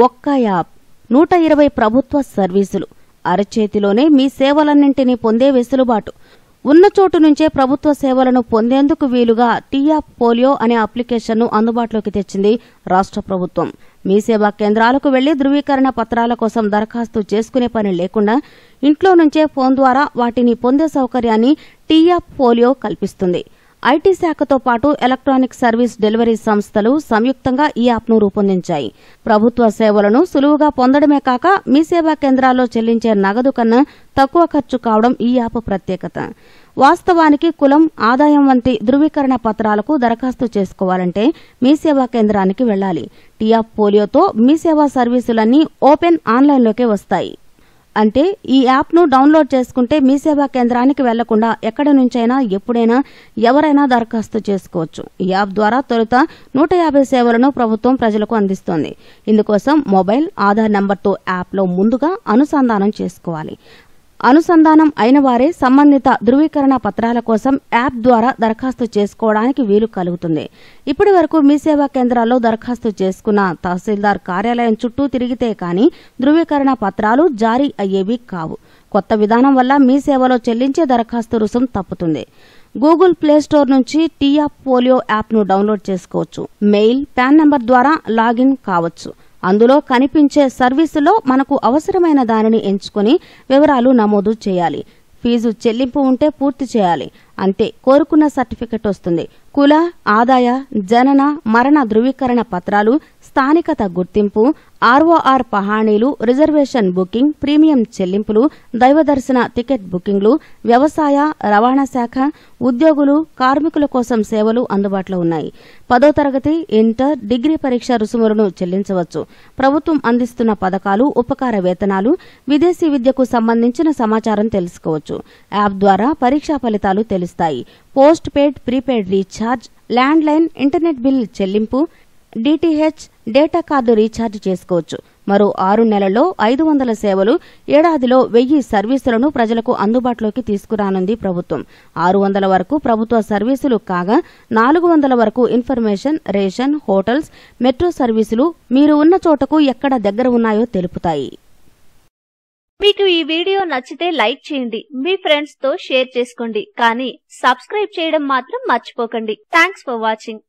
ఒక్క యాప్ 120 ప్రభుత్వ సర్వీసులు అరచేతిలోనే మీ సేవలన్నింటినీ పొందే వెసులుబాటు. ఉన్న చోటు నుంచే ప్రభుత్వ సేవలను పొందేందుకు వీలుగా టీయాప్ పోలియో అనే అప్లికేషన్ను అందుబాటులోకి తెచ్చింది రాష్ట్ర ప్రభుత్వం. మీ సేవా కేంద్రాలకు వెళ్లి ధృవీకరణ పత్రాల కోసం దరఖాస్తు చేసుకునే పని లేకుండా ఇంట్లో నుంచే ఫోన్ ద్వారా వాటిని పొందే సౌకర్యాన్ని టీయాప్ పోలియో కల్పిస్తుంది. ఐటీ శాఖతో పాటు ఎలక్ట్రానిక్ సర్వీస్ డెలివరీ సంస్థలు సంయుక్తంగా ఈ యాప్ను రూపొందించాయి. ప్రభుత్వ సేవలను సులువుగా పొందడమే కాక మీ సేవా కేంద్రాల్లో చెల్లించే నగదు కన్నా తక్కువ ఖర్చు కావడం ఈ యాప్ ప్రత్యేకత. వాస్తవానికి కులం, ఆదాయం వంటి ధృవీకరణ పత్రాలకు దరఖాస్తు చేసుకోవాలంటే మీ సేవా కేంద్రానికి వెళ్లాలి. టీయాప్ పోలియోతో మీ సేవా సర్వీసులన్నీ ఓపెన్ ఆన్లైన్లోకే వస్తాయి. అంటే ఈ యాప్ను డౌన్లోడ్ చేసుకుంటే మీ సేవా కేంద్రానికి వెళ్లకుండా ఎక్కడి నుంచైనా ఎప్పుడైనా ఎవరైనా దరఖాస్తు చేసుకోవచ్చు. ఈ యాప్ ద్వారా తొలుత 150 సేవలను ప్రభుత్వం ప్రజలకు అందిస్తోంది. ఇందుకోసం మొబైల్, ఆధార్ నంబర్తో యాప్లో ముందుగా అనుసంధానం చేసుకోవాలి. అనుసంధానం అయిన వారే సంబంధిత ధృవీకరణ పత్రాల కోసం యాప్ ద్వారా దరఖాస్తు చేసుకోవడానికి వీలు కలుగుతుంది. ఇప్పటి వరకు మీ సేవా కేంద్రాల్లో దరఖాస్తు చేసుకున్న తహసీల్దార్ కార్యాలయం చుట్టూ తిరిగితే కానీ ధృవీకరణ పత్రాలు జారీ అయ్యేవి కావు. కొత్త విధానం వల్ల మీ సేవలో చెల్లించే దరఖాస్తు రుసుం తప్పుతుంది. గూగుల్ ప్లేస్టోర్ నుంచి టీయాప్ పోలియో యాప్ను డౌన్లోడ్ చేసుకోవచ్చు. మెయిల్, పాన్ నంబర్ ద్వారా లాగిన్ కావచ్చు. అందులో కనిపించే సర్వీసులో మనకు అవసరమైన దానిని ఎంచుకుని వివరాలు నమోదు చేయాలి. ఫీజు చెల్లింపు ఉంటే పూర్తి చేయాలి. అంతే, కోరుకున్న సర్టిఫికెట్ వస్తుంది. కుల, ఆదాయ, జనన, మరణ ధృవీకరణ పత్రాలు, స్థానికత గుర్తింపు, ఆర్ఓఆర్ పహాణీలు, రిజర్వేషన్ బుకింగ్, ప్రీమియం చెల్లింపులు, దైవదర్శన టికెట్ బుకింగ్లు, వ్యవసాయ, రవాణా శాఖ, ఉద్యోగులు, కార్మికుల కోసం సేవలు అందుబాటులో ఉన్నాయి. 10వ తరగతి, ఇంటర్, డిగ్రీ పరీక్ష రుసుములను చెల్లించవచ్చు. ప్రభుత్వం అందిస్తున్న పథకాలు, ఉపకార వేతనాలు, విదేశీ విద్యకు సంబంధించిన సమాచారం తెలుసుకోవచ్చు. యాప్ ద్వారా పరీక్షా ఫలితాలు తెలుస్తాయి. Post paid, prepaid recharge, land line, internet bill చెల్లింపు, డిటిహెచ్, డేటా కార్డు రీఛార్జ్ చేసుకోవచ్చు. మరో 6 నెలల్లో 500 సేవలు, ఏడాదిలో 1000 సర్వీసులను ప్రజలకు అందుబాటులోకి తీసుకురానుంది ప్రభుత్వం. 600 వరకు ప్రభుత్వ సర్వీసులు కాగా 400 వరకు ఇన్ఫర్మేషన్, రేషన్, హోటల్స్, మెట్రో సర్వీసులు మీరు ఉన్న చోటకు ఎక్కడ దగ్గర ఉన్నాయో తెలుపుతాయి. మీకు ఈ వీడియో నచ్చితే లైక్ చేయండి, మీ ఫ్రెండ్స్ తో షేర్ చేసుకోండి, కానీ సబ్స్క్రైబ్ చేయడం మాత్రం మర్చిపోకండి. Thanks for watching.